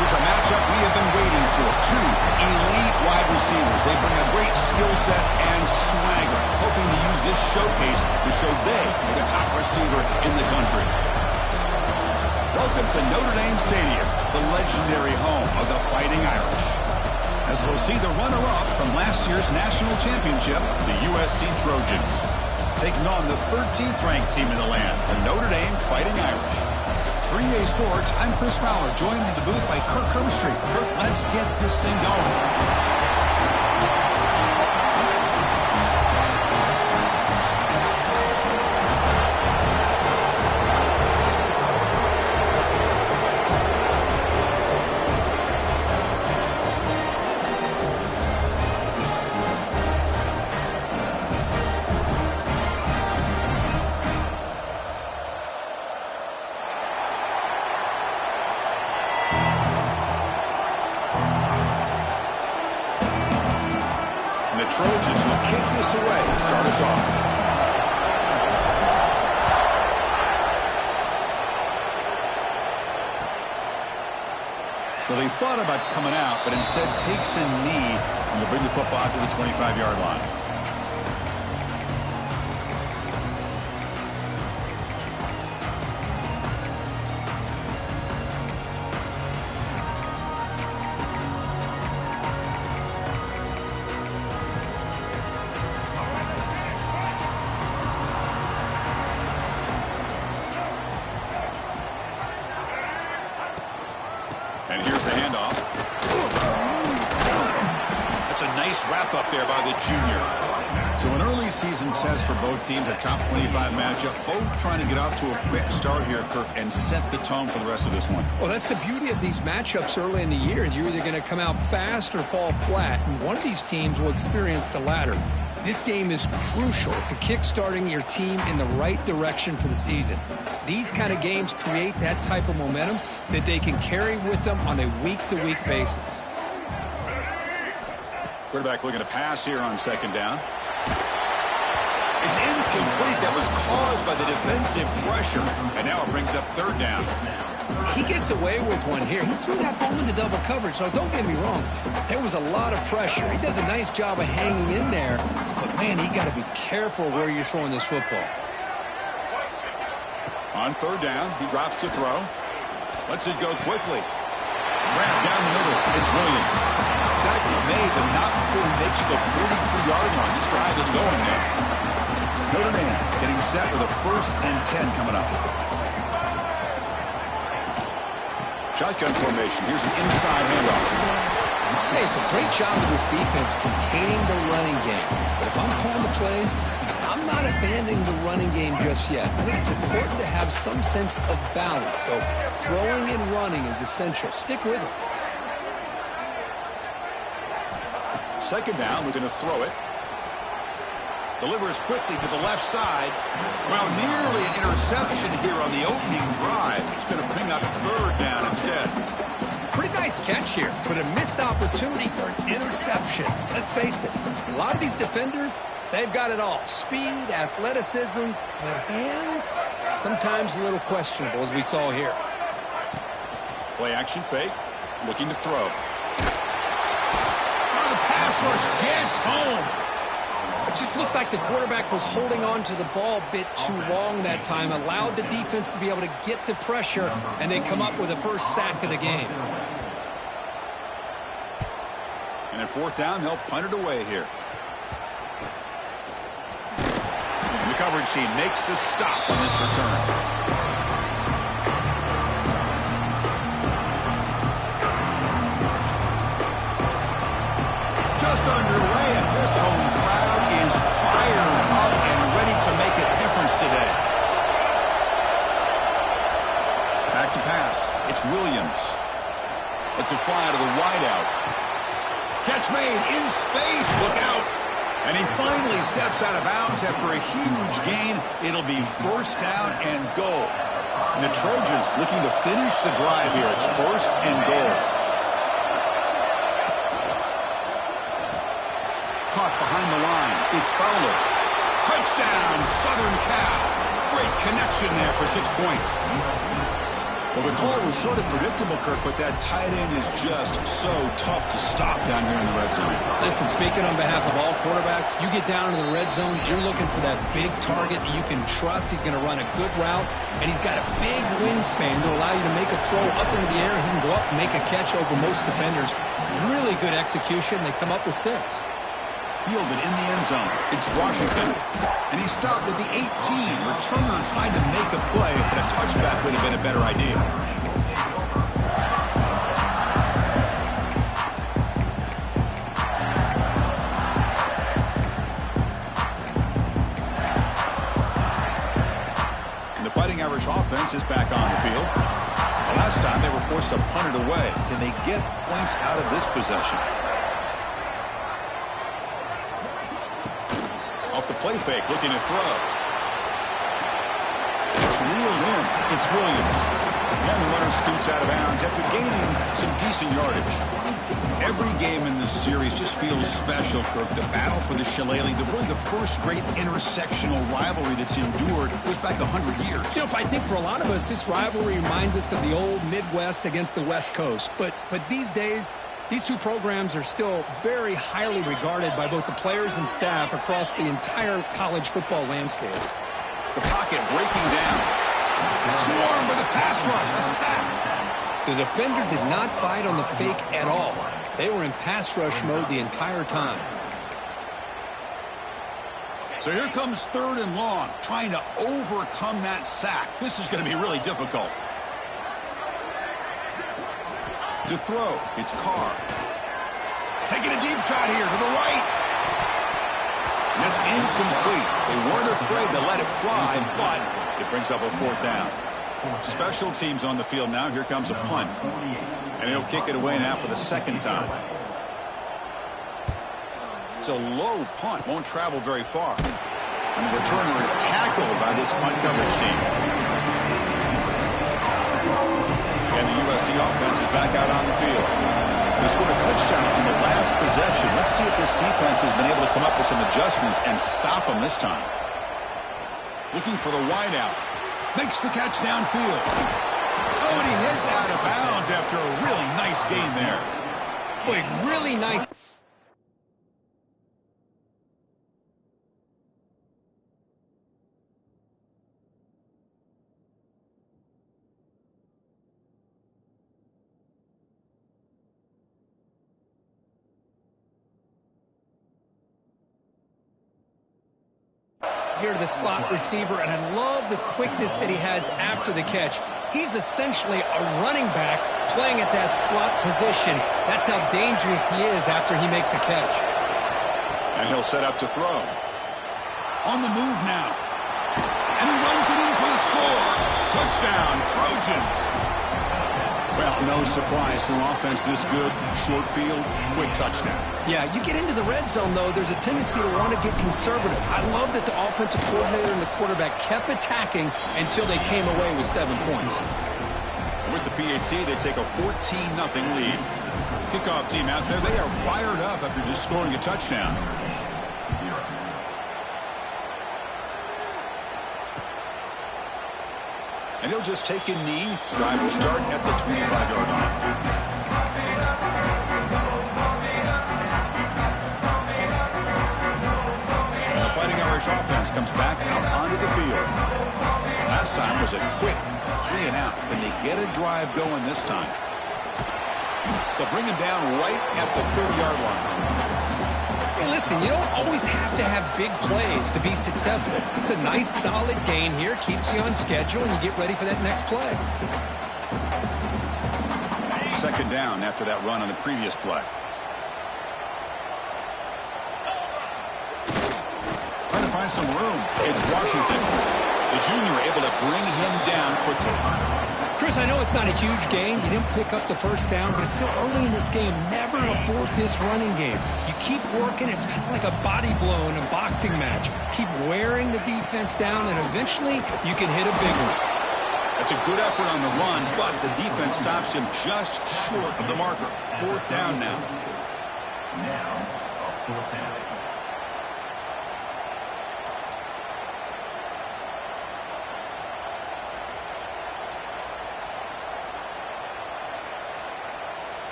This is a matchup we have been waiting for. Two elite wide receivers. They bring a great skill set and swagger, hoping to use this showcase to show they are the top receiver in the country. Welcome to Notre Dame Stadium, the legendary home of the Fighting Irish. As we'll see the runner-up from last year's national championship, the USC Trojans, taking on the 13th ranked team in the land, the Notre Dame Fighting Irish. For EA Sports, I'm Chris Fowler, joined in the booth by Kirk Herbstreit. Kirk, let's get this thing going. Trojans will kick this away and start us off. Well, they thought about coming out, but instead takes a knee and will bring the football to the 25-yard line. And here's the handoff. That's a nice wrap up there by the junior. So an early season test for both teams, a top 25 matchup. Both trying to get off to a quick start here, Kirk, and set the tone for the rest of this one. Well, that's the beauty of these matchups early in the year. You're either going to come out fast or fall flat, and one of these teams will experience the latter. This game is crucial to kick-starting your team in the right direction for the season. These kind of games create that type of momentum that they can carry with them on a week-to-week basis. Quarterback looking to pass here on second down. It's incomplete. That was caused by the defensive pressure. And now it brings up third down. He gets away with one here. He threw that ball into double coverage, so don't get me wrong. There was a lot of pressure. He does a nice job of hanging in there. But, man, he got to be careful where you're throwing this football. On third down, he drops to throw. Lets it go quickly. Wrapped down the middle. It's Williams. Tackle's made, but not before he makes the 43-yard line. This drive is going now. Notre Dame getting set with a 1st and 10 coming up. Shotgun formation. Here's an inside handoff. Hey, it's a great job of this defense containing the running game. But if I'm calling the plays, I'm not abandoning the running game just yet. I think it's important to have some sense of balance. So throwing and running is essential. Stick with it. Second down, looking to throw it. Delivers quickly to the left side. Well, nearly an interception here on the opening drive. It's going to bring up third down instead. Pretty nice catch here, but a missed opportunity for an interception. Let's face it, a lot of these defenders, they've got it all. Speed, athleticism, but hands, sometimes a little questionable, as we saw here. Play action fake, looking to throw. Oh, the pass rush gets home. It just looked like the quarterback was holding on to the ball a bit too long that time, allowed the defense to be able to get the pressure, and then come up with the first sack of the game. And at fourth down, they'll punt it away here. And the coverage team makes the stop on this return. Just underway, and this home crowd is fired up and ready to make a difference today. Back to pass. It's Williams. It's a fly to the wideout. Catch made in space. Look out. And he finally steps out of bounds after a huge gain. It'll be first down and goal. And the Trojans looking to finish the drive here. It's first and goal. Caught behind the line. It's Fowler. Touchdown, Southern Cal. Great connection there for 6 points. Well, the call was sort of predictable, Kirk, but that tight end is just so tough to stop down here in the red zone. Listen, speaking on behalf of all quarterbacks, you get down into the red zone, you're looking for that big target that you can trust. He's going to run a good route, and he's got a big wingspan to allow you to make a throw up into the air. He can go up and make a catch over most defenders. Really good execution. They come up with 6. Fielded in the end zone. It's Washington. And he stopped with the 18. Returner tried to make a play, but a touchback would have been a better idea. And the Fighting Irish offense is back on the field. The last time they were forced to punt it away. Can they get points out of this possession? Off the play fake, looking to throw. It's reeled in. It's Williams. And the runner scoots out of bounds after gaining some decent yardage. Every game in this series just feels special, Kirk. The battle for the Shillelagh, really the first great intersectional rivalry that's endured goes back 100 years. You know, I think for a lot of us, this rivalry reminds us of the old Midwest against the West Coast. But these days, these two programs are still very highly regarded by both the players and staff across the entire college football landscape. The pocket breaking down. Swarm with a pass rush. A sack. The defender did not bite on the fake at all. They were in pass rush mode the entire time. So here comes 3rd and long, trying to overcome that sack. This is going to be really difficult. To throw, it's Carr. Taking a deep shot here to the right. And it's incomplete. They weren't afraid to let it fly, but it brings up a 4th down. Special teams on the field now. Here comes a punt. And he'll kick it away now for the 2nd time. It's a low punt. Won't travel very far. And the returner is tackled by this punt coverage team. And the USC offense is back out on the field. They scored a touchdown on the last possession. Let's see if this defense has been able to come up with some adjustments and stop them this time. Looking for the wideout. Makes the catch downfield. Oh, and he heads out of bounds after a really nice gain there. Boy, really nice. Here to the slot receiver, and I love the quickness that he has after the catch. He's essentially a running back playing at that slot position. That's how dangerous he is after he makes a catch. And he'll set up to throw. On the move now. And he runs it in for the score. Touchdown, Trojans. Well, no surprise from offense this good. Short field, quick touchdown. Yeah, you get into the red zone, though, there's a tendency to want to get conservative. I love that the offensive coordinator and the quarterback kept attacking until they came away with 7 points. With the PAT, they take a 14-0 lead. Kickoff team out there, they are fired up after just scoring a touchdown. And he'll just take a knee. Drive will start at the 25-yard line. And the Fighting Irish offense comes back out onto the field. Last time was a quick 3 and out. Can they get a drive going this time? They'll bring him down right at the 30-yard line. Hey, listen, you don't always have to have big plays to be successful. It's a nice, solid gain here. Keeps you on schedule, and you get ready for that next play. 2nd down after that run on the previous play. Trying to find some room. It's Washington. The junior able to bring him down quickly. Chris, I know it's not a huge gain. You didn't pick up the 1st down, but it's still early in this game. Never abort this running game. You keep working. It's kind of like a body blow in a boxing match. Keep wearing the defense down, and eventually you can hit a big one. That's a good effort on the run, but the defense stops him just short of the marker. 4th down now. Now, 4th down.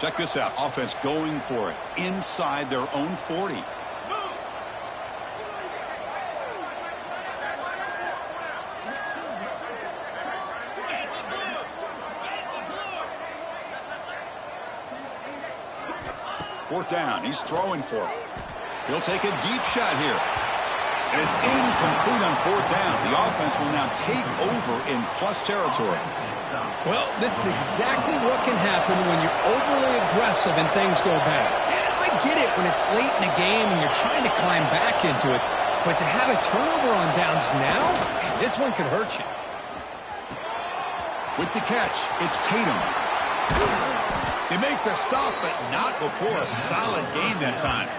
Check this out. Offense going for it inside their own 40. Fourth down. He's throwing for it. He'll take a deep shot here. And it's incomplete on fourth down. The offense will now take over in plus territory. Well, this is exactly what can happen when you're overly aggressive and things go bad. And I get it when it's late in the game and you're trying to climb back into it. But to have a turnover on downs now, man, this one could hurt you. With the catch, it's Tatum. They make the stop, but not before a solid gain that time.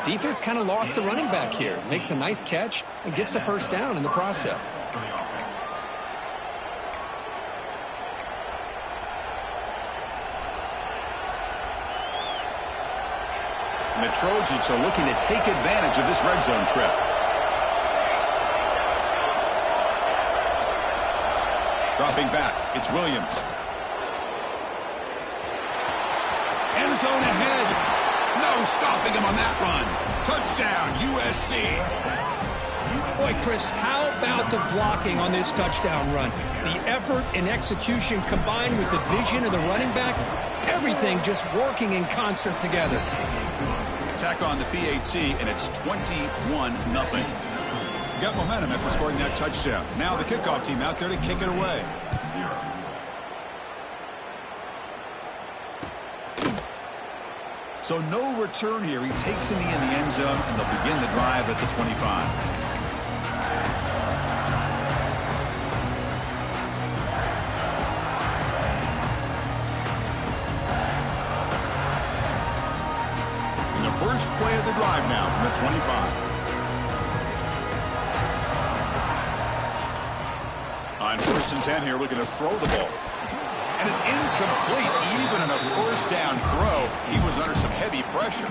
Defense kind of lost the running back here. Makes a nice catch and gets the first down in the process. And the Trojans are looking to take advantage of this red zone trip. Dropping back, it's Williams. End zone ahead. No stopping him on that run. Touchdown, USC. Boy, Chris, how about the blocking on this touchdown run? The effort and execution combined with the vision of the running back, everything just working in concert together. Attack on the PAT, and it's 21-0. Got momentum after scoring that touchdown. Now the kickoff team out there to kick it away. So no return here. He takes it in the end zone, and they'll begin the drive at the 25. And the first play of the drive now from the 25. On 1st and 10 here, looking to throw the ball. And it's incomplete. Even in a first down throw, he was under some heavy pressure.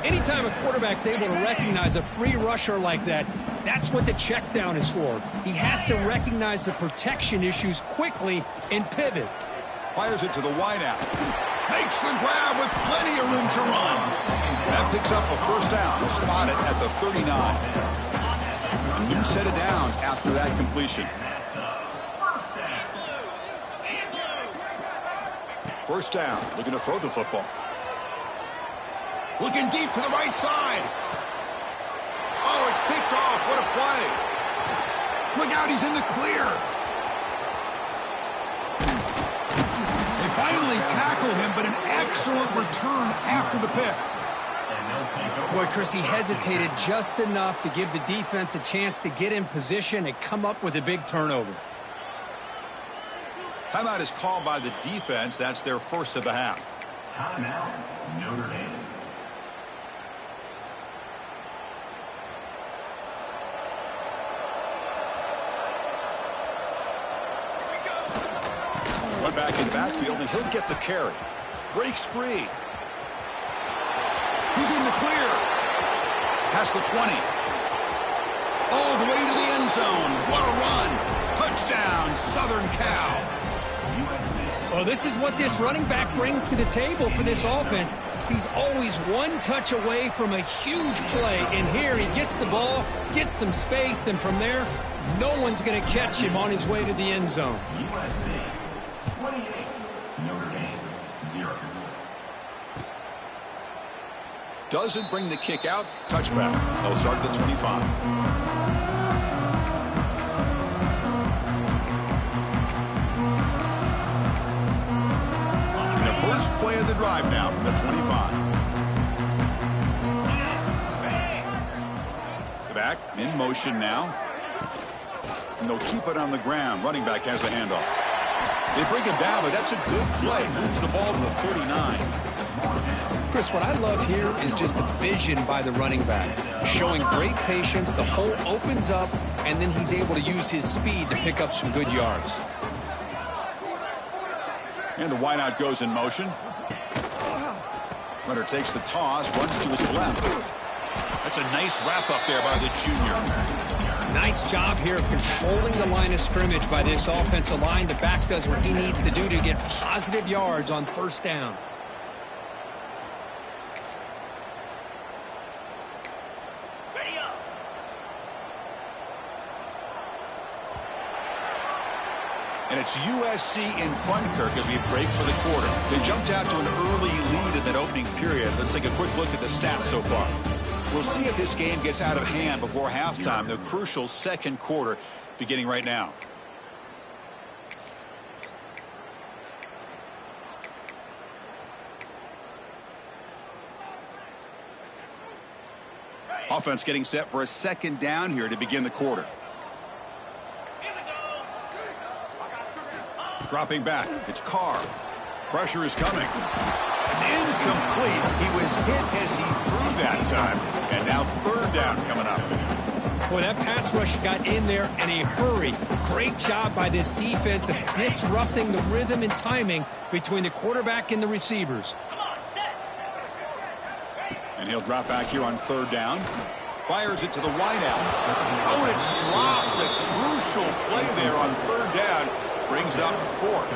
Anytime a quarterback's able to recognize a free rusher like that, that's what the check down is for. He has to recognize the protection issues quickly and pivot. Fires it to the wideout. Makes the grab with plenty of room to run. That picks up a first down. Spotted at the 39. A new set of downs after that completion. First down, looking to throw the football. Looking deep to the right side. Oh, it's picked off. What a play. Look out, he's in the clear. They finally tackle him, but an excellent return after the pick. Boy, Chris, he hesitated just enough to give the defense a chance to get in position and come up with a big turnover. Timeout is called by the defense. That's their first of the half. Timeout, Notre Dame. One back in the backfield, and he'll get the carry. Breaks free. He's in the clear. Past the 20. All the way to the end zone. What a run. Touchdown, Southern Cal. Well, this is what this running back brings to the table for this offense. He's always one touch away from a huge play. And here he gets the ball, gets some space, and from there, no one's going to catch him on his way to the end zone. USC 28, Notre Dame 0. Doesn't bring the kick out. Touchback. They'll start at the 25. First play of the drive now from the 25. The back in motion now. And they'll keep it on the ground. Running back has the handoff. They bring him down, but that's a good play. Moves the ball to the 39. Chris, what I love here is just the vision by the running back. Showing great patience, the hole opens up, and then he's able to use his speed to pick up some good yards. And the wideout goes in motion. Runner takes the toss, runs to his left. That's a nice wrap up there by the junior. Nice job here of controlling the line of scrimmage by this offensive line. The back does what he needs to do to get positive yards on first down. And it's USC in front, Kirk, as we break for the quarter. They jumped out to an early lead in that opening period. Let's take a quick look at the stats so far. We'll see if this game gets out of hand before halftime. The crucial second quarter beginning right now. Offense getting set for a second down here to begin the quarter. Dropping back. It's Carr. Pressure is coming. It's incomplete. He was hit as he threw that time. And now third down coming up. Boy, that pass rush got in there in a hurry. Great job by this defense of disrupting the rhythm and timing between the quarterback and the receivers. And he'll drop back here on third down. Fires it to the wideout. Oh, and it's dropped. A crucial play there on third down. Brings up fourth.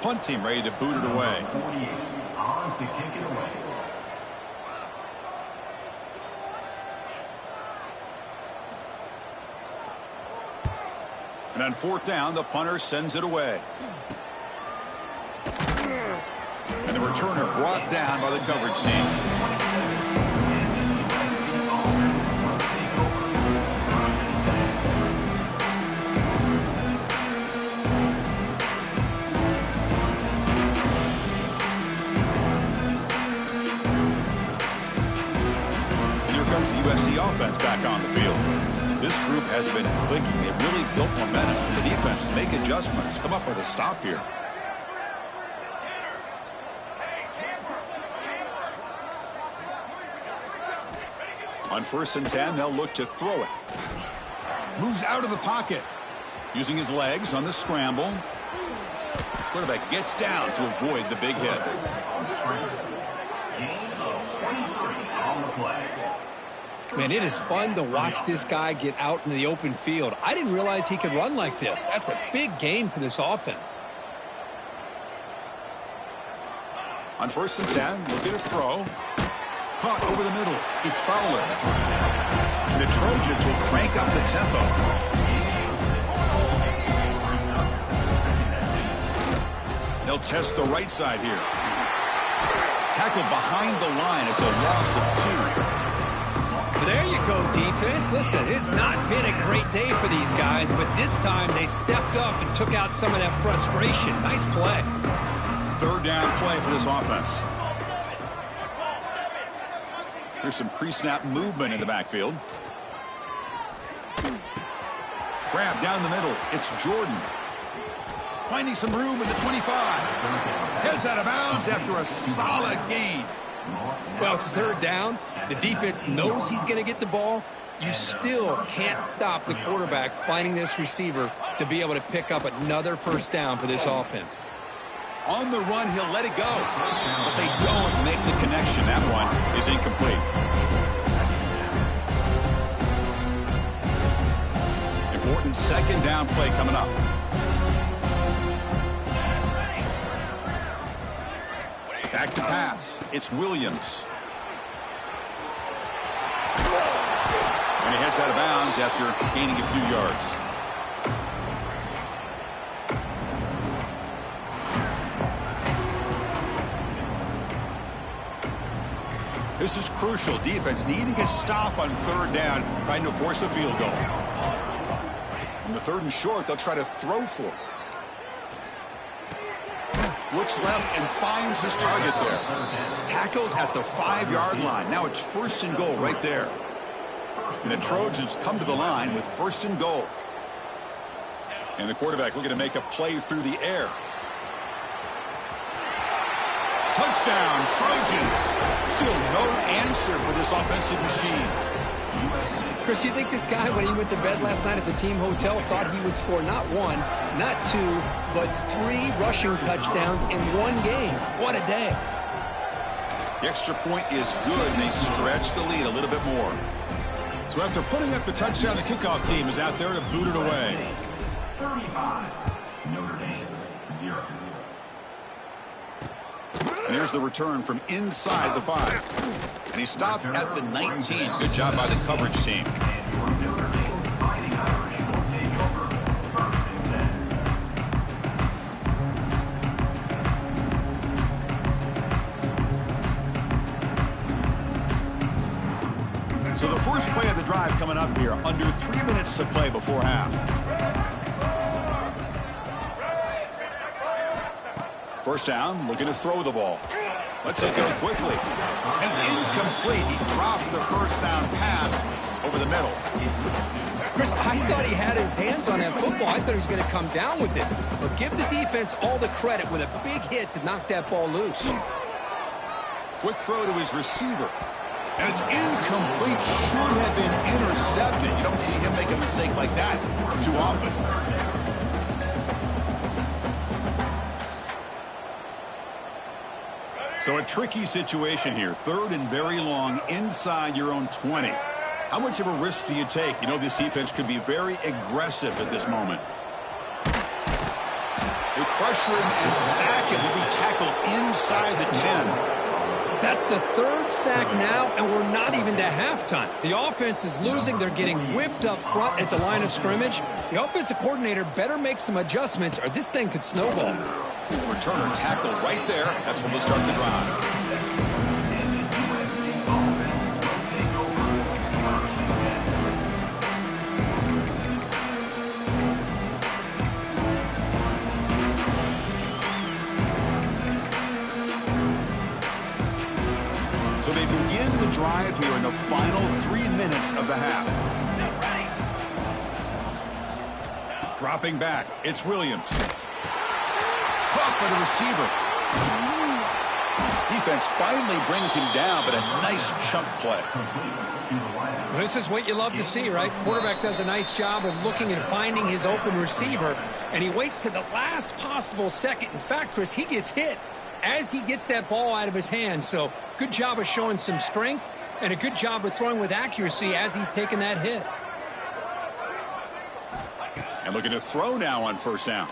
Punt team ready to boot it away. 48 on to kick it away. And on fourth down, the punter sends it away. And the returner brought down by the coverage team. USC offense back on the field. This group has been clicking. They really built momentum. The defense can make adjustments. Come up with a stop here. On 1st and 10, they'll look to throw it. Moves out of the pocket. Using his legs on the scramble. Quarterback gets down to avoid the big hit. Gain of 23 on the play. Man, it is fun to watch this guy get out into the open field. I didn't realize he could run like this. That's a big gain for this offense. On 1st and 10, look at a throw. Caught over the middle. It's Fowler. And the Trojans will crank up the tempo. They'll test the right side here. Tackled behind the line. It's a loss of 2. There you go, defense. Listen, it's not been a great day for these guys, but this time they stepped up and took out some of that frustration. Nice play. Third down play for this offense. There's some pre-snap movement in the backfield. Grab down the middle. It's Jordan. Finding some room at the 25. Heads out of bounds after a solid gain. Well, it's third down. The defense knows he's going to get the ball. You still can't stop the quarterback finding this receiver to be able to pick up another first down for this offense. On the run, he'll let it go. But they don't make the connection. That one is incomplete. Important second down play coming up. Back to pass. It's Williams. And he heads out of bounds after gaining a few yards. This is crucial. Defense needing a stop on third down, trying to force a field goal. On the 3rd and short, they'll try to throw for it. Looks left and finds his target there. Tackled at the 5-yard line. Now it's 1st and goal right there. And the Trojans come to the line with 1st and goal. And the quarterback looking to make a play through the air. Touchdown, Trojans. Still no answer for this offensive machine. Chris, you think this guy, when he went to bed last night at the team hotel, thought he would score not 1, not 2, but 3 rushing touchdowns in one game? What a day. The extra point is good, and they stretch the lead a little bit more. So after putting up the touchdown, the kickoff team is out there to boot it away. 35. Notre Dame, 0. And here's the return from inside the 5. And he stopped at the 19. Good job by the coverage team. And your Notre Dame Fighting Irish will take over 1st and 10. So the first play of the drive coming up here. Under 3 minutes to play before half. First down, looking to throw the ball. Let's it go quickly. And it's incomplete. He dropped the first down pass over the middle. Chris, I thought he had his hands on that football. I thought he was going to come down with it. But give the defense all the credit with a big hit to knock that ball loose. Quick throw to his receiver. And it's incomplete. Should have been intercepted. You don't see him make a mistake like that too often. So a tricky situation here. 3rd and very long inside your own 20. How much of a risk do you take? You know this defense could be very aggressive at this moment. They pressure him and sack him. He'll be tackled inside the 10. That's the 3rd sack now, and we're not even to halftime. The offense is losing. They're getting whipped up front at the line of scrimmage. The offensive coordinator better make some adjustments, or this thing could snowball. Returner tackle right there. That's when we'll start the drive. So they begin the drive here in the final 3 minutes of the half. Dropping back, it's Williams. Caught by the receiver. Defense finally brings him down, but a nice chunk play. This is what you love to see, right? Quarterback does a nice job of looking and finding his open receiver, and he waits to the last possible second. In fact, Chris, he gets hit as he gets that ball out of his hands. So good job of showing some strength and a good job of throwing with accuracy as he's taking that hit. And looking to throw now on first down.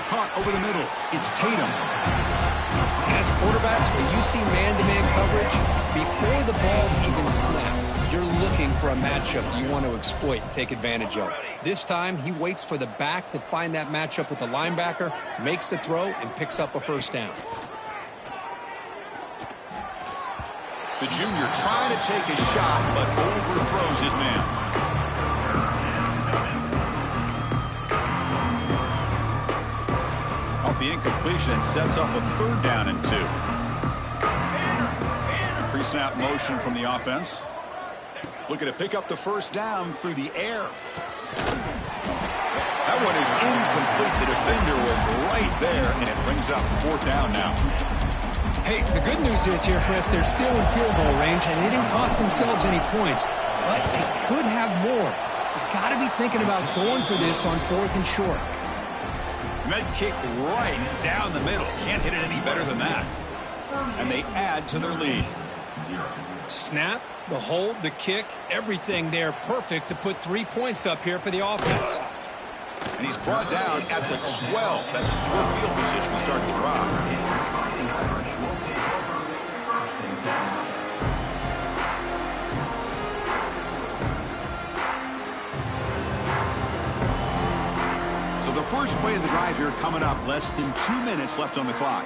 Caught over the middle. It's Tatum. As quarterbacks, when you see man-to-man coverage, before the ball's even snapped, you're looking for a matchup you want to exploit and take advantage of. This time, he waits for the back to find that matchup with the linebacker, makes the throw, and picks up a first down. The junior trying to take a shot, but overthrows his man. Off the incompletion, and sets up a 3rd down and 2. Pre-snap motion from the offense. Looking to pick up the first down through the air. That one is incomplete. The defender was right there, and it brings up 4th down now. Hey, the good news is here, Chris, they're still in field goal range, and they didn't cost themselves any points. But they could have more. They got to be thinking about going for this on 4th and short. And that kick right down the middle. Can't hit it any better than that. And they add to their lead. Snap, the hold, the kick, everything there perfect to put 3 points up here for the offense. And he's brought down at the 12. That's poor field position to start the drive. So the first play of the drive here coming up. Less than 2 minutes left on the clock.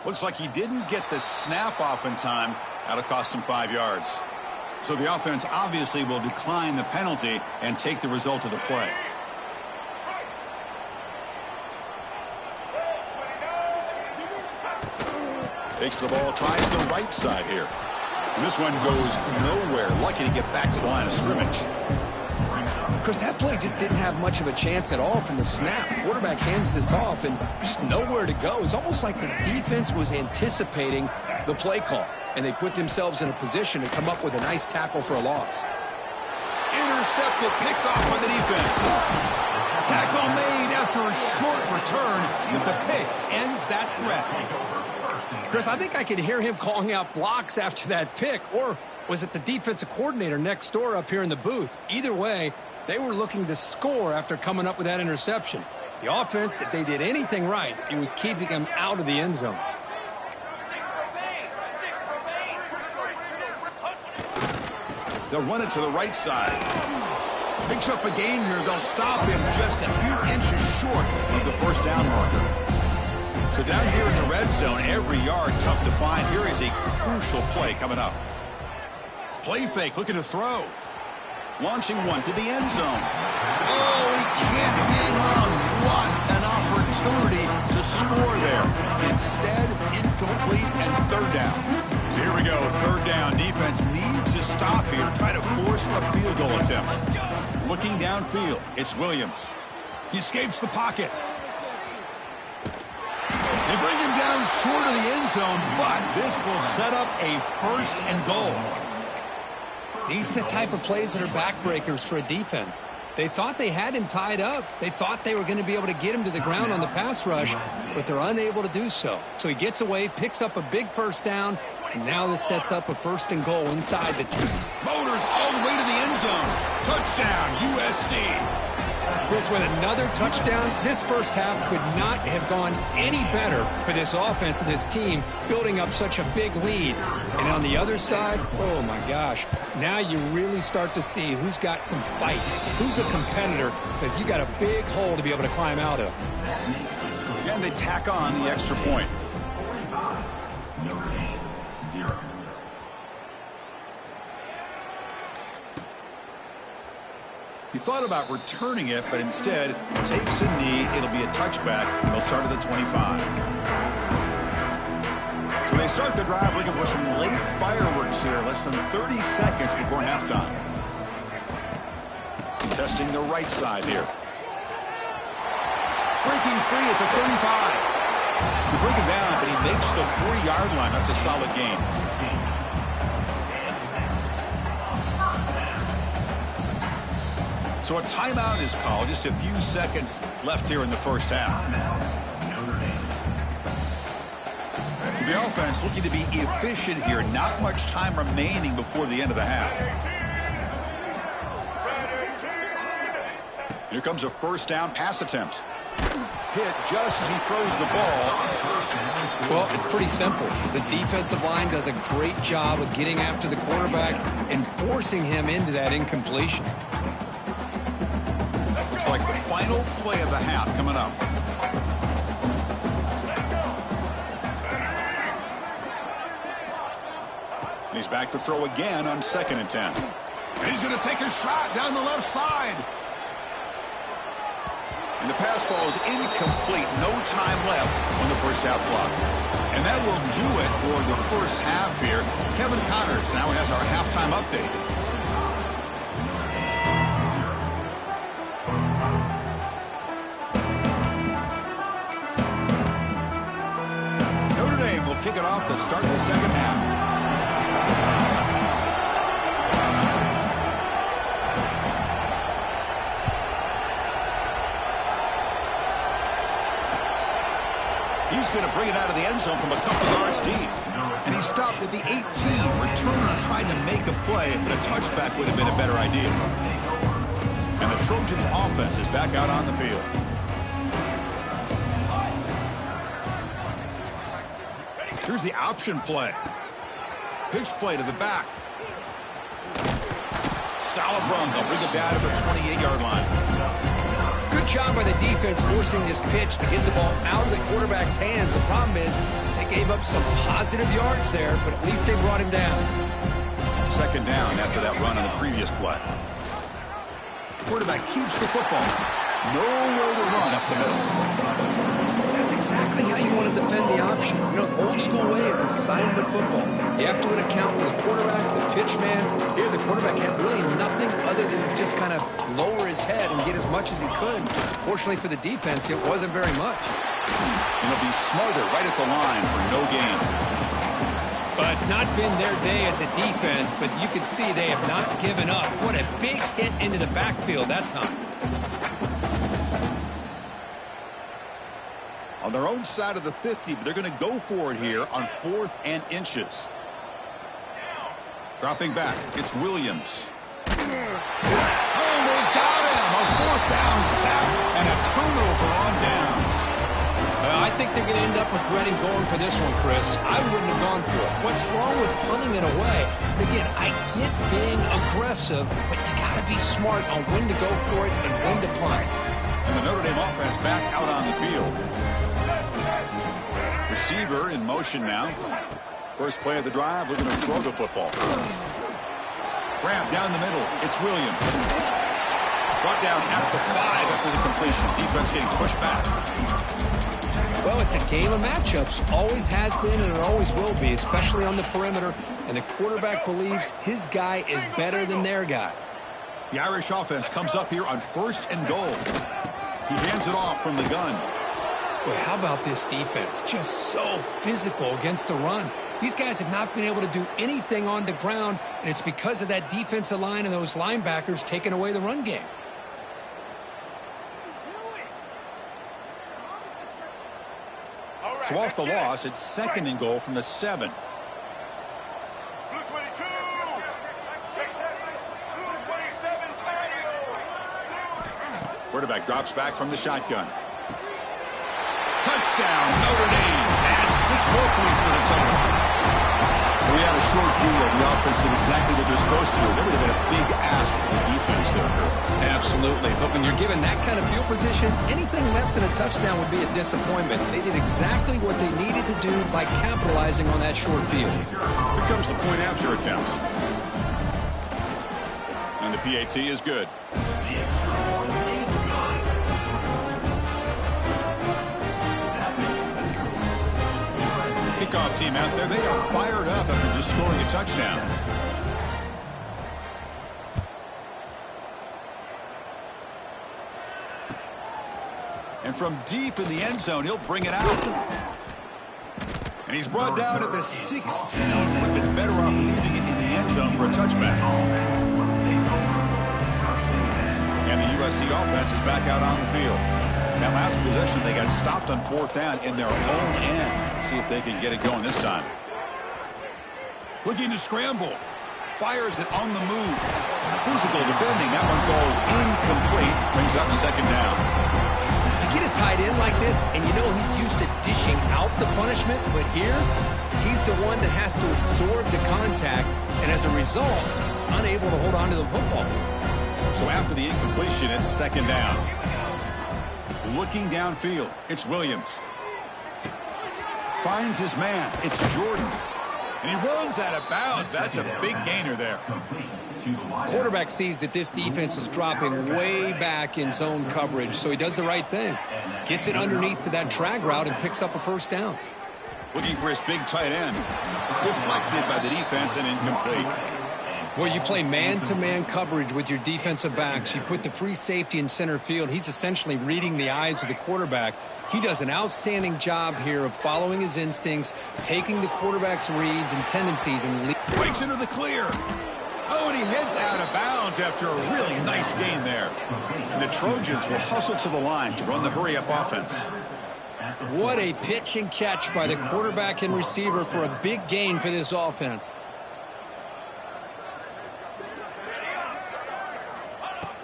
Looks like he didn't get the snap off in time. That'll cost him 5 yards. So the offense obviously will decline the penalty and take the result of the play. Takes the ball, tries the right side here. And this one goes nowhere. Lucky to get back to the line of scrimmage. Chris, that play just didn't have much of a chance at all from the snap. Quarterback hands this off and just nowhere to go. It's almost like the defense was anticipating the play call, and they put themselves in a position to come up with a nice tackle for a loss. Intercepted, picked off by the defense. Tackle made after a short return, but the pick ends that threat. Chris, I think I could hear him calling out blocks after that pick, or was it the defensive coordinator next door up here in the booth? Either way, they were looking to score after coming up with that interception. The offense, if they did anything right, it was keeping them out of the end zone. They'll run it to the right side. Picks up a gain here. They'll stop him just a few inches short of the first down marker. So down here in the red zone, every yard tough to find. Here is a crucial play coming up. Play fake, looking to throw. Launching one to the end zone. Oh, he can't hang on. What an opportunity to score there. Instead, incomplete and third down. So here we go, third down. Defense needs to stop here, try to force a field goal attempt. Looking downfield, it's Williams. He escapes the pocket. They bring him down short of the end zone, but this will set up a first and goal. These are the type of plays that are backbreakers for a defense. They thought they had him tied up. They thought they were going to be able to get him to the ground on the pass rush, but they're unable to do so. So he gets away, picks up a big first down, and now this sets up a first and goal inside the 2. Motors all the way to the end zone. Touchdown, USC. Chris, with another touchdown, this first half could not have gone any better for this offense and this team, building up such a big lead. And on the other side, oh my gosh, now you really start to see who's got some fight, who's a competitor, because you got a big hole to be able to climb out of. And they tack on the extra point. Notre Dame, 0. He thought about returning it, but instead takes a knee. It'll be a touchback. They'll start at the 25. So they start the drive looking for some late fireworks here, less than 30 seconds before halftime. Testing the right side here. Breaking free at the 35. They bring him down, but he makes the 4-yard line. That's a solid gain. So a timeout is called. Just a few seconds left here in the first half. So the offense looking to be efficient here. Not much time remaining before the end of the half. Here comes a first down pass attempt. Hit just as he throws the ball. Well, it's pretty simple. The defensive line does a great job of getting after the quarterback and forcing him into that incompletion. Looks like the final play of the half coming up. And he's back to throw again on 2nd and 10. And he's going to take a shot down the left side. And the pass falls incomplete. No time left on the first half clock. And that will do it for the first half here. Kevin Connors now has our halftime update. Notre Dame will kick it off to start the second half. He's going to bring it out of the end zone from a couple yards deep. And he stopped at the 18. Returner tried to make a play, but a touchback would have been a better idea. And the Trojans' offense is back out on the field. Here's the option play. Pitch play to the back. Solid run. They'll bring it down to the 28-yard line. Good job by the defense forcing this pitch to get the ball out of the quarterback's hands. The problem is they gave up some positive yards there, but at least they brought him down. Second down after that run on the previous play. Quarterback keeps the football. Nowhere to run up the middle. That's exactly how you want to defend the option. You know, old school way is assignment football. You have to account for the quarterback, the pitch man. Here, the quarterback had really nothing other than just kind of lower his head and get as much as he could. Fortunately for the defense, it wasn't very much. And he'll be smothered right at the line for no gain. Well, it's not been their day as a defense, but you can see they have not given up. What a big hit into the backfield that time. On their own side of the 50, but they're going to go for it here on 4th and inches. Dropping back, it's Williams. Oh, they've got him! A 4th down sack and a turnover on downs. I think they're going to end up regretting going for this one, Chris. I wouldn't have gone for it. What's wrong with punting it away? But again, I get being aggressive, but you got to be smart on when to go for it and when to punt. And the Notre Dame offense back out on the field. Receiver in motion now. First play of the drive, looking to throw the football. Grab down the middle. It's Williams. Brought down at the 5 after the completion. Defense getting pushed back. Well, it's a game of matchups. Always has been and it always will be, especially on the perimeter. And the quarterback believes his guy is better than their guy. The Irish offense comes up here on 1st and goal. He hands it off from the gun. Well, how about this defense? Just so physical against the run. These guys have not been able to do anything on the ground, and it's because of that defensive line and those linebackers taking away the run game. So off the loss, it's 2nd and goal from the 7. Quarterback drops back from the shotgun. Touchdown, Notre Dame. And 6 more points to the total. We had a short view of the offense did exactly what they're supposed to do. That would have been a big ask for the defense there, Kurt. Absolutely. But when you're given that kind of field position, anything less than a touchdown would be a disappointment. They did exactly what they needed to do by capitalizing on that short field. Here comes the point after attempt. And the PAT is good. Kickoff team out there, they are fired up after just scoring a touchdown. And from deep in the end zone, he'll bring it out. And he's brought down at the 16. Would have been better off leaving it in the end zone for a touchback. And the USC offense is back out on the field. That last possession, they got stopped on 4th down in their own end. Let's see if they can get it going this time. Looking to scramble. Fires it on the move. Physical defending. That one falls incomplete. Brings up 2nd down. You get a tight end like this, and you know he's used to dishing out the punishment, but here, he's the one that has to absorb the contact, and as a result, he's unable to hold on to the football. So after the incompletion, it's 2nd down. Looking downfield, it's Williams. Finds his man, it's Jordan. And he runs out of bounds. That's a big gainer there. Quarterback sees that this defense is dropping way back in zone coverage, so he does the right thing. Gets it underneath to that drag route and picks up a 1st down. Looking for his big tight end. Deflected by the defense and incomplete. Well, you play man-to-man coverage with your defensive backs. You put the free safety in center field. He's essentially reading the eyes of the quarterback. He does an outstanding job here of following his instincts, taking the quarterback's reads and tendencies, and breaks into the clear. Oh, and he heads out of bounds after a really nice game there. And the Trojans will hustle to the line to run the hurry-up offense. What a pitch and catch by the quarterback and receiver for a big gain for this offense.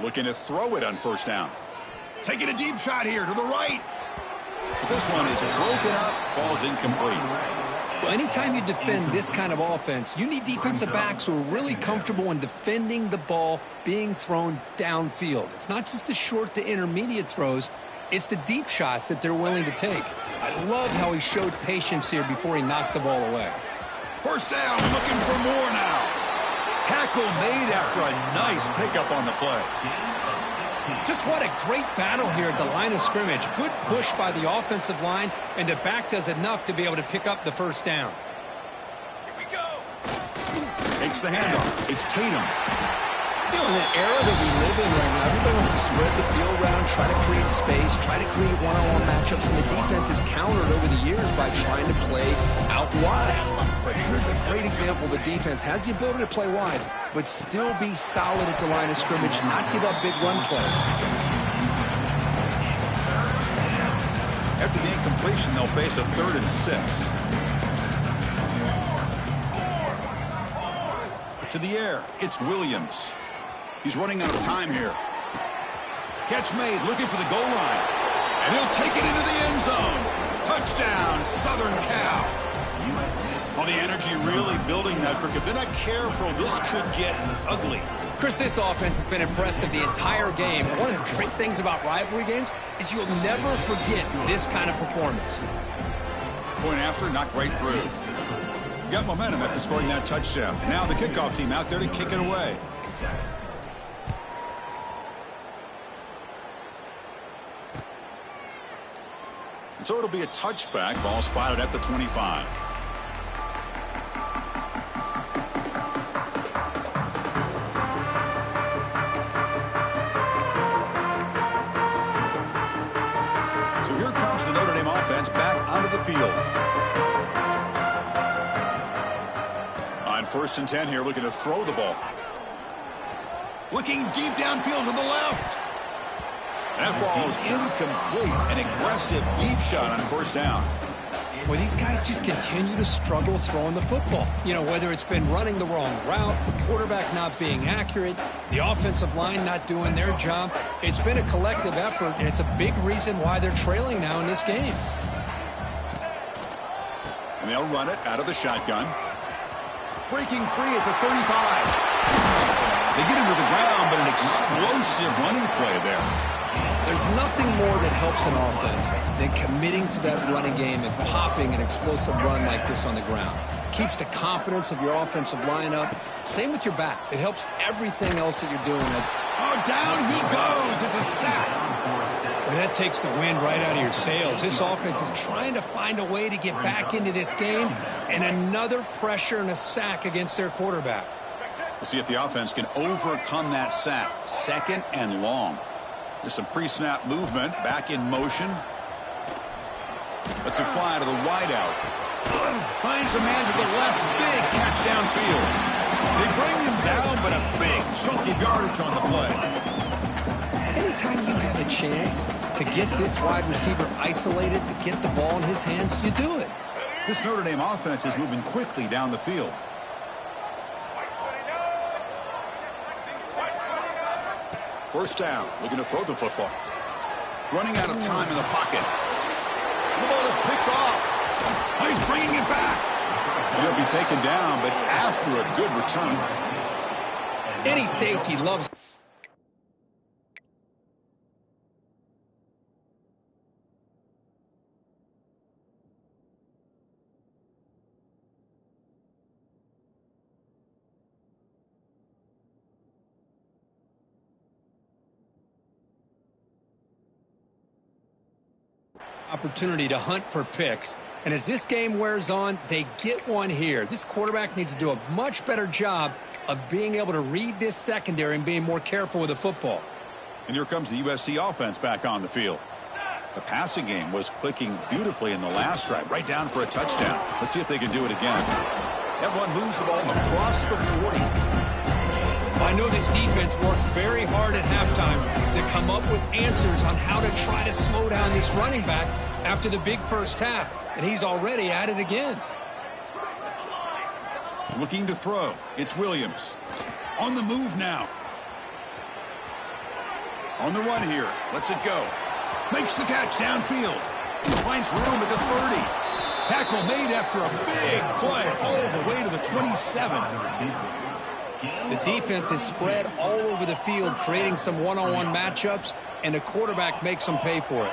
Looking to throw it on 1st down. Taking a deep shot here to the right. But this one is broken up, falls incomplete. Well, anytime you defend this kind of offense, you need defensive backs who are really comfortable in defending the ball being thrown downfield. It's not just the short to intermediate throws. It's the deep shots that they're willing to take. I love how he showed patience here before he knocked the ball away. 1st down, looking for more now. Tackle made after a nice pickup on the play. Just what a great battle here at the line of scrimmage. Good push by the offensive line, and the back does enough to be able to pick up the 1st down. Here we go. Takes the handoff. It's Tatum. You know, in the era that we live in right now, everybody wants to spread the field around, try to create space, try to create one-on-one matchups, and the defense has countered over the years by trying to play out wide. But here's a great example. The defense has the ability to play wide, but still be solid at the line of scrimmage, not give up big run plays. After the incompletion, they'll face a 3rd and 6. To the air, it's Williams. He's running out of time here. Catch made, looking for the goal line. And he'll take it into the end zone. Touchdown, Southern Cal. Well, the energy really building now, Kirk. If they're not careful, this could get ugly. Chris, this offense has been impressive the entire game. One of the great things about rivalry games is you'll never forget this kind of performance. Point after, knocked right through. Got momentum after scoring that touchdown. Now the kickoff team out there to kick it away. And so it'll be a touchback. Ball spotted at the 25. So here comes the Notre Dame offense back onto the field. On 1st and 10 here, looking to throw the ball. Looking deep downfield to the left. That ball is incomplete. An aggressive deep shot on 1st down. Well, these guys just continue to struggle throwing the football. You know, whether it's been running the wrong route, the quarterback not being accurate, the offensive line not doing their job. It's been a collective effort, and it's a big reason why they're trailing now in this game. And they'll run it out of the shotgun. Breaking free at the 35. They get him to the ground, but an explosive running play there. There's nothing more that helps an offense than committing to that running game and popping an explosive run like this on the ground. Keeps the confidence of your offensive line up. Same with your back. It helps everything else that you're doing. Oh, down he goes. It's a sack. Well, that takes the wind right out of your sails. This offense is trying to find a way to get back into this game, and another pressure and a sack against their quarterback. We'll see if the offense can overcome that sack. 2nd and long. There's some pre-snap movement. Back in motion. Let's it fly to the wideout. Finds a man to the left. Big catch downfield. They bring him down, but a big chunky yardage on the play. Anytime you have a chance to get this wide receiver isolated, to get the ball in his hands, you do it. This Notre Dame offense is moving quickly down the field. First down, looking to throw the football. Running out of time in the pocket. The ball is picked off. Oh, he's bringing it back. He'll be taken down, but after a good return. Any safety loves. Opportunity to hunt for picks. And as this game wears on, they get one here. This quarterback needs to do a much better job of being able to read this secondary and being more careful with the football. And here comes the USC offense back on the field. The passing game was clicking beautifully in the last drive, right down for a touchdown. Let's see if they can do it again. That one moves the ball across the 40. I know this defense worked very hard at halftime to come up with answers on how to try to slow down this running back after the big first half, and he's already at it again. Looking to throw. It's Williams. On the move now. On the run here. Lets it go. Makes the catch downfield. Finds room at the 30. Tackle made after a big play all the way to the 27. The defense is spread all over the field, creating some one-on-one matchups, and the quarterback makes them pay for it.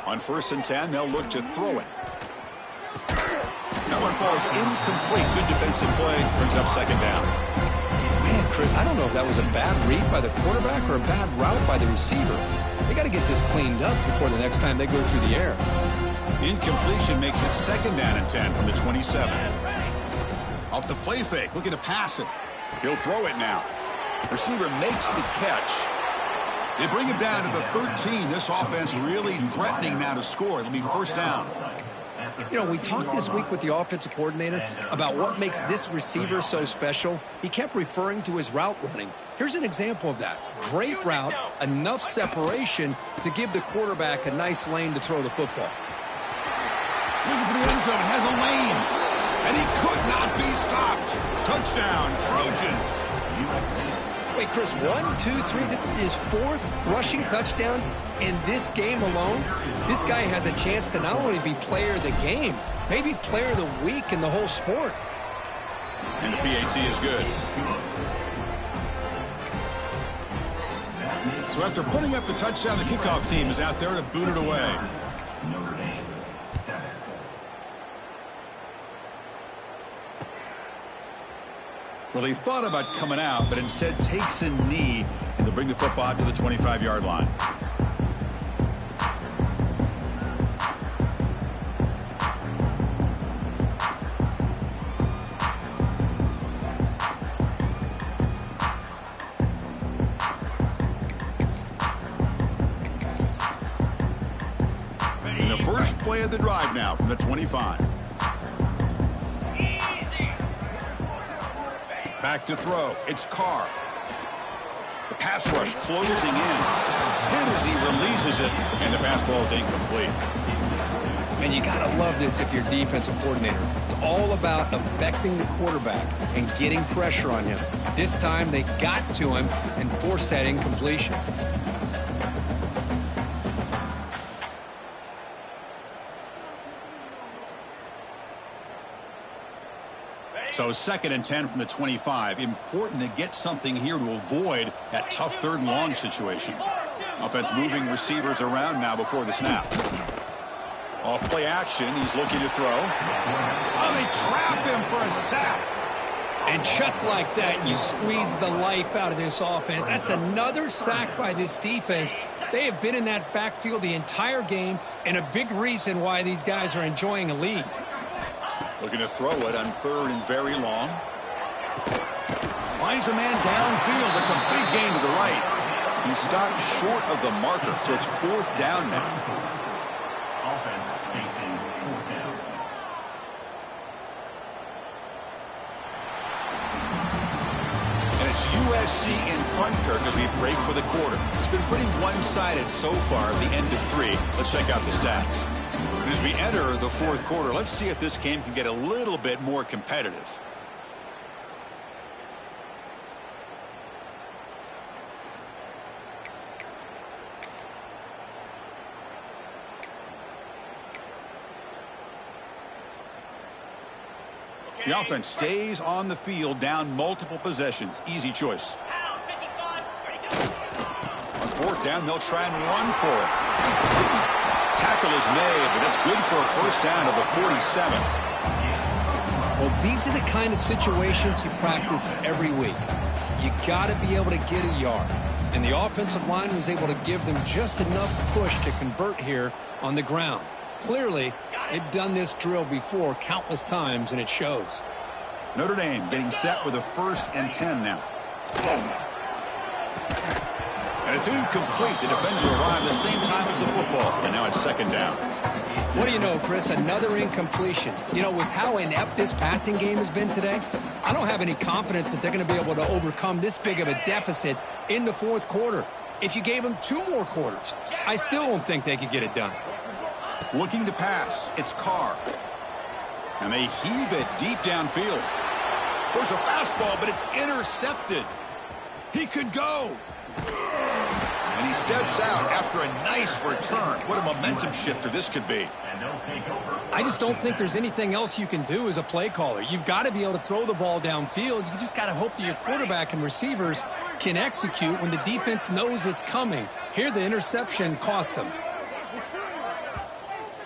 On 1st and 10, they'll look to throw it. That one falls incomplete. Good defensive play. Brings up 2nd down. Man, Chris, I don't know if that was a bad read by the quarterback or a bad route by the receiver. They got to get this cleaned up before the next time they go through the air. Incompletion makes it 2nd down and 10 from the 27. Off the play fake, looking to pass it. He'll throw it now. Receiver makes the catch. They bring him down to the 13. This offense really threatening now to score. It'll be first down. You know, we talked this week with the offensive coordinator about what makes this receiver so special. He kept referring to his route running. Here's an example of that. Great route, enough separation to give the quarterback a nice lane to throw the football. Looking for the end zone, has a lane, and he could not be stopped. Touchdown, Trojans. Wait, Chris, 1, 2, 3, this is his 4th rushing touchdown in this game alone. This guy has a chance to not only be player of the game, maybe player of the week in the whole sport. And the PAT is good. So after putting up the touchdown, the kickoff team is out there to boot it away. Notre Dame, 7. Well, he thought about coming out, but instead takes a knee, and they'll bring the football out to the 25-yard line. And the first play of the drive now from the 25. Back to throw. It's Carr. The pass rush closing in. Hit as he releases it, and the pass ball is incomplete. And you got to love this if you're defensive coordinator. It's all about affecting the quarterback and getting pressure on him. This time they got to him and forced that incompletion. So 2nd and 10 from the 25. Important to get something here to avoid that tough 3rd and long situation. Offense moving receivers around now before the snap. Off play action. He's looking to throw. Oh, they trap him for a sack. And just like that, you squeeze the life out of this offense. That's another sack by this defense. They have been in that backfield the entire game, and a big reason why these guys are enjoying a lead. Looking to throw it on 3rd and very long. Finds a man downfield. That's a big gain to the right. He stopped short of the marker, so it's 4th down now. Offense facing 4th down. And it's USC in front, Kirk, as we break for the quarter. It's been pretty one-sided so far at the end of 3. Let's check out the stats. And as we enter the 4th quarter, let's see if this game can get a little bit more competitive. The offense stays on the field, down multiple possessions. Easy choice. On 4th down, they'll try and run for it. Tackle is made, but that's good for a first down to the 47. Well, these are the kind of situations you practice every week. You got to be able to get a yard. And the offensive line was able to give them just enough push to convert here on the ground. Clearly, they've done this drill before countless times, and it shows. Notre Dame getting set with a 1st and 10 now. And it's incomplete. The defender arrived the same time as the football. And now it's 2nd down. What do you know, Chris? Another incompletion. You know, with how inept this passing game has been today, I don't have any confidence that they're going to be able to overcome this big of a deficit in the 4th quarter. If you gave them 2 more quarters, I still don't think they could get it done. Looking to pass. It's Carr. And they heave it deep downfield. There's a fastball, but it's intercepted. He could go. And he steps out after a nice return. What a momentum shifter this could be. And they'll take over. I just don't think there's anything else you can do as a play caller. You've got to be able to throw the ball downfield. You just got to hope that your quarterback and receivers can execute when the defense knows it's coming. Here, the interception cost them.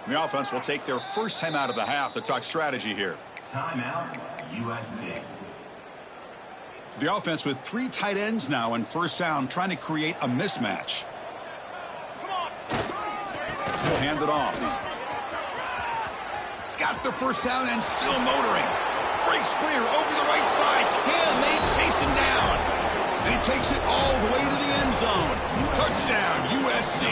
The offense will take their first time out of the half to talk strategy here. Timeout, USC. The offense with 3 tight ends now in first down, trying to create a mismatch. He'll hand it off. He's got the first down and still motoring. Breaks clear over the right side. Can they chase him down? And he takes it all the way to the end zone. Touchdown, USC.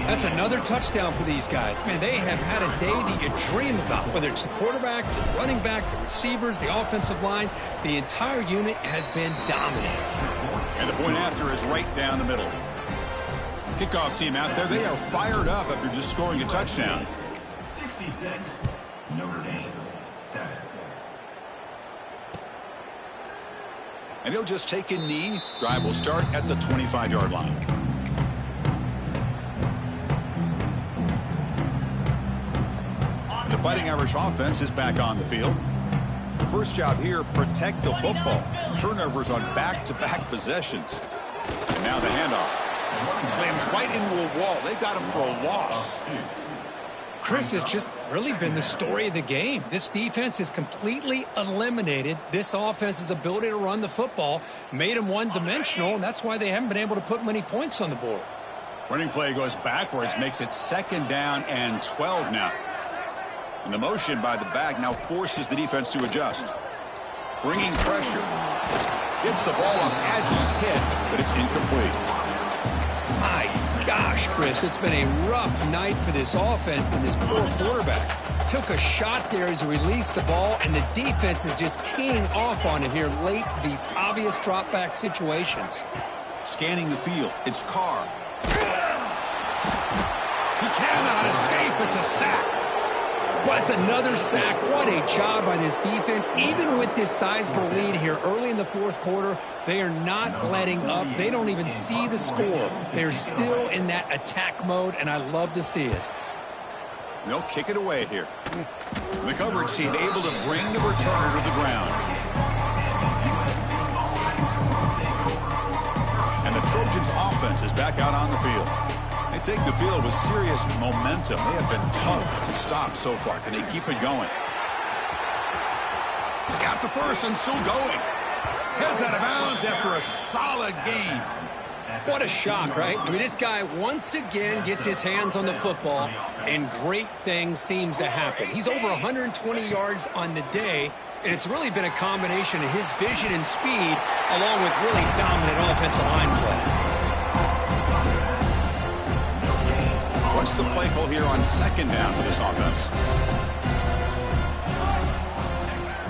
That's another touchdown for these guys. Man, they have had a day that you dream about, whether it's the quarterback, the running back, the receivers, the offensive line. The entire unit has been dominant. And the point after is right down the middle. Kickoff team out there, they are fired up after just scoring a touchdown. 66, Notre Dame, 7. And he'll just take a knee. Drive will start at the 25-yard line. The Fighting Irish offense is back on the field. The first job here, protect the football. Turnovers on back-to-back possessions. And now the handoff. Slams right into a wall. They got him for a loss. Chris, has just really been the story of the game. This defense has completely eliminated this offense's ability to run the football, made them one-dimensional, and that's why they haven't been able to put many points on the board. Running play goes backwards, makes it 2nd down and 12 now. And the motion by the back now forces the defense to adjust. Bringing pressure. Gets the ball up as he's hit, but it's incomplete. My gosh, Chris, it's been a rough night for this offense and this poor quarterback. Took a shot there as he released the ball, and the defense is just teeing off on it here late, these obvious drop-back situations. Scanning the field, it's Carr. He cannot escape, it's a sack. But it's another sack. What a job by this defense. Even with this sizable lead here early in the 4th quarter, they are not letting up. They don't even see the score. They're still in that attack mode, and I love to see it. They'll kick it away here. The coverage team able to bring the returner to the ground. And the Trojans' offense is back out on the field. They take the field with serious momentum. They have been tough to stop so far. Can they keep it going? He's got the first and still going. Heads out of bounds after a solid game. What a shock, right? I mean, this guy once again gets his hands on the football, and great things seems to happen. He's over 120 yards on the day, and it's really been a combination of his vision and speed along with really dominant offensive line play. What's the play call here on 2nd down for this offense?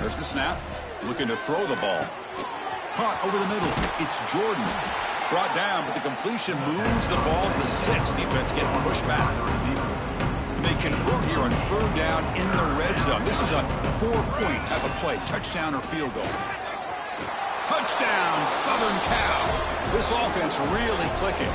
There's the snap. Looking to throw the ball. Caught over the middle. It's Jordan. Brought down, but the completion moves the ball to the 6. Defense getting pushed back. They convert here on 3rd down in the red zone. This is a 4-point type of play. Touchdown or field goal. Touchdown, Southern Cal. This offense really clicking.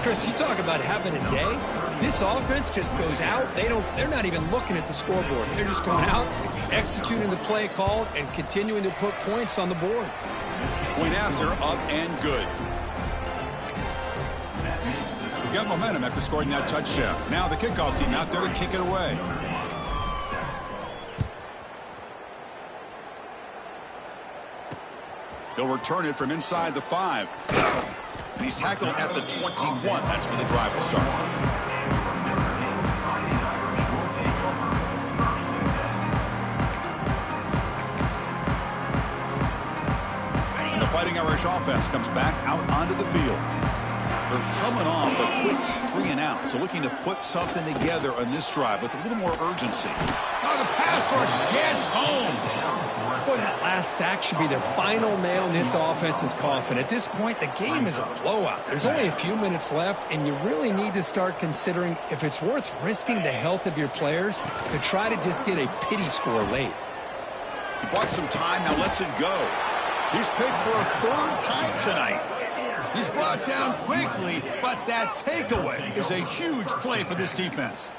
Chris, you talk about having a day. This offense just goes out. They're not even looking at the scoreboard. They're just going out, executing the play called, and continuing to put points on the board. Point after, up and good. We got momentum after scoring that touchdown. Now the kickoff team out there to kick it away. He'll return it from inside the 5. And he's tackled at the 21. That's where the drive will start. And the Fighting Irish offense comes back out onto the field. They're coming off a quick 3-and-out, so looking to put something together on this drive with a little more urgency. Now the pass rush gets home. Boy, that last sack should be the final nail in this offense's coffin. At this point, the game is a blowout. There's only a few minutes left, and you really need to start considering if it's worth risking the health of your players to try to just get a pity score late. He bought some time, now lets it go. He's picked for a 3rd time tonight. He's brought down quickly, but that takeaway is a huge play for this defense.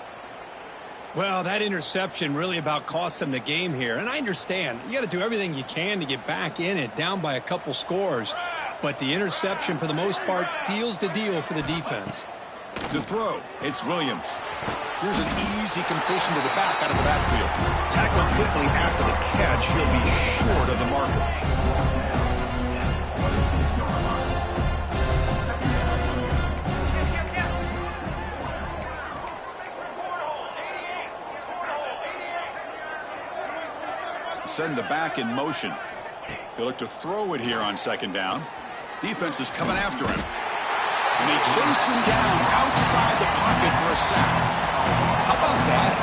Well, that interception really about cost them the game here. And I understand. You got to do everything you can to get back in it, down by a couple scores. But the interception, for the most part, seals the deal for the defense. To throw, it's Williams. Here's an easy completion to the back out of the backfield. Tackled quickly after the catch. He'll be short of the marker. Send the back in motion. He'll look to throw it here on second down. Defense is coming after him. And they chase him down outside the pocket for a sack. How about that?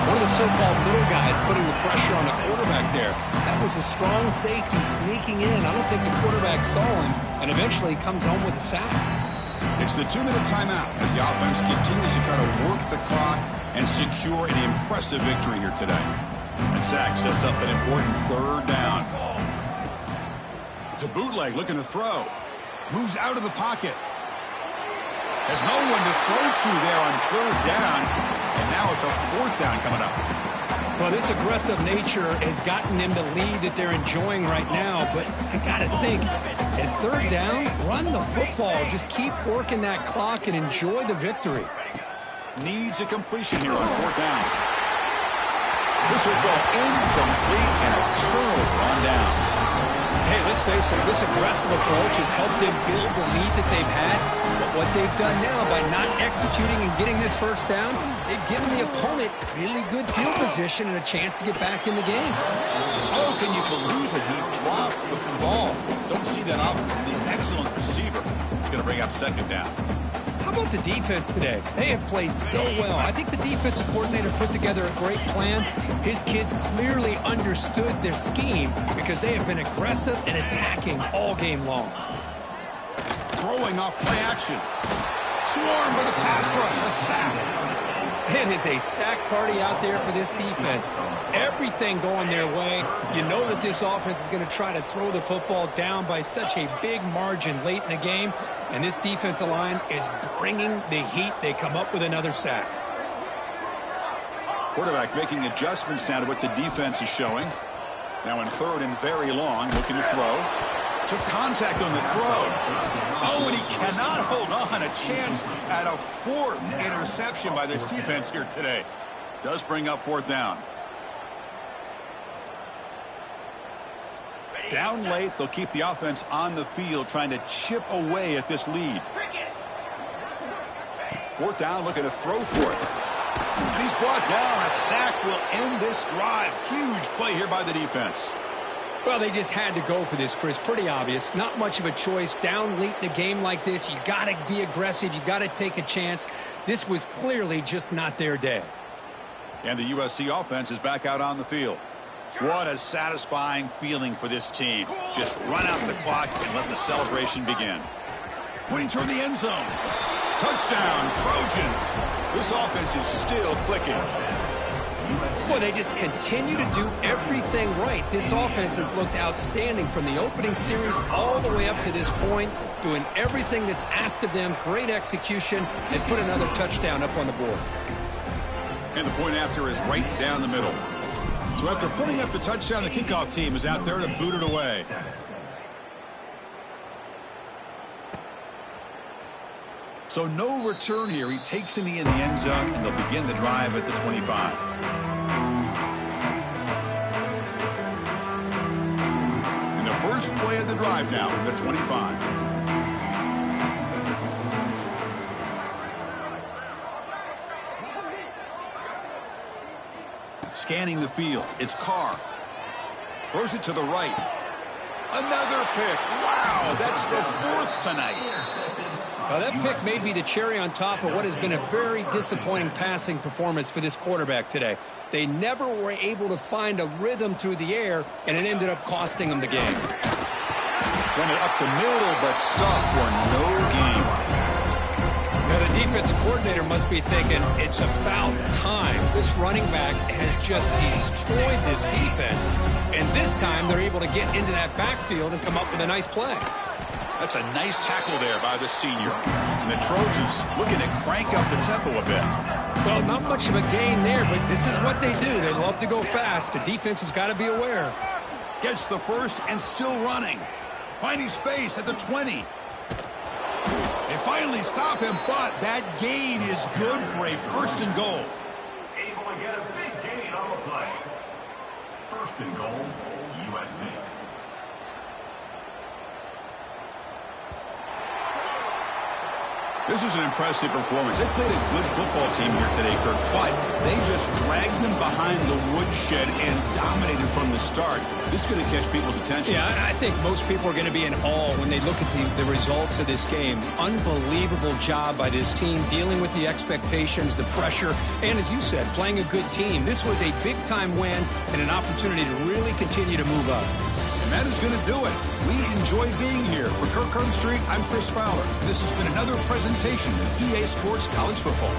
One of the so-called little guys putting the pressure on the quarterback there. That was a strong safety sneaking in. I don't think the quarterback saw him, and eventually comes home with a sack. It's the 2-minute timeout as the offense continues to try to work the clock and secure an impressive victory here today. That sack sets up an important third down. It's a bootleg looking to throw. Moves out of the pocket. Has no one to throw to there on third down. And now it's a fourth down coming up. Well, this aggressive nature has gotten them the lead that they're enjoying right now. But I got to think, at third down, run the football. Just keep working that clock and enjoy the victory. Needs a completion here on fourth down. This will go incomplete and a turnover on downs. Hey, let's face it, this aggressive approach has helped them build the lead that they've had. But what they've done now by not executing and getting this first down, they've given the opponent really good field position and a chance to get back in the game. Oh, can you believe it? He dropped the ball. Don't see that often from this excellent receiver. He's going to bring up second down. How about the defense today? They have played so well. I think the defensive coordinator put together a great plan. His kids clearly understood their scheme because they have been aggressive and attacking all game long. Throwing off play action. Swarm with a pass rush. A sack. It is a sack party out there for this defense. Everything going their way. You know that this offense is going to try to throw the football down by such a big margin late in the game. And this defensive line is bringing the heat. They come up with another sack. Quarterback making adjustments now to what the defense is showing. Now in third and very long, looking to throw. Took contact on the throw. Oh, and he cannot hold on. A chance at a fourth interception by this defense here today. Does bring up fourth down. Down late, they'll keep the offense on the field trying to chip away at this lead. Fourth down, looking to throw for it. And he's brought down. A sack will end this drive. Huge play here by the defense. Well, they just had to go for this, Chris. Pretty obvious. Not much of a choice. Down late in the game like this, you got to be aggressive. You got to take a chance. This was clearly just not their day. And the USC offense is back out on the field. What a satisfying feeling for this team. Just run out the clock and let the celebration begin. Pointing toward the end zone. Touchdown, Trojans. This offense is still clicking. Boy, they just continue to do everything right. This offense has looked outstanding from the opening series all the way up to this point, doing everything that's asked of them, great execution, and put another touchdown up on the board. And the point after is right down the middle. So after putting up the touchdown, the kickoff team is out there to boot it away. So no return here. He takes him in the end zone, and they'll begin the drive at the 25. And the first play of the drive now at the 25. Scanning the field. It's Carr. Throws it to the right. Another pick. Wow, that's the fourth tonight. Now that pick may be the cherry on top of what has been a very disappointing passing performance for this quarterback today. They never were able to find a rhythm through the air, and it ended up costing them the game. Run it up the middle, but stuff for no gain. Now the defensive coordinator must be thinking, it's about time. This running back has just destroyed this defense, and this time they're able to get into that backfield and come up with a nice play. That's a nice tackle there by the senior. And the Trojans looking to crank up the tempo a bit. Well, not much of a gain there, but this is what they do. They love to go fast. The defense has got to be aware. Gets the first and still running. Finding space at the 20. They finally stop him, but that gain is good for a first and goal. Able to get a big gain on the play. First and goal, USC. This is an impressive performance. They played a good football team here today, Kirk, but they just dragged them behind the woodshed and dominated from the start, this is going to catch people's attention. Yeah, I think most people are going to be in awe when they look at the results of this game. Unbelievable job by this team dealing with the expectations, the pressure, and as you said, playing a good team. This was a big-time win and an opportunity to really continue to move up. And that is going to do it. We enjoyed being here. For Kirk Herbstreit, I'm Chris Fowler. This has been another presentation of EA Sports College Football.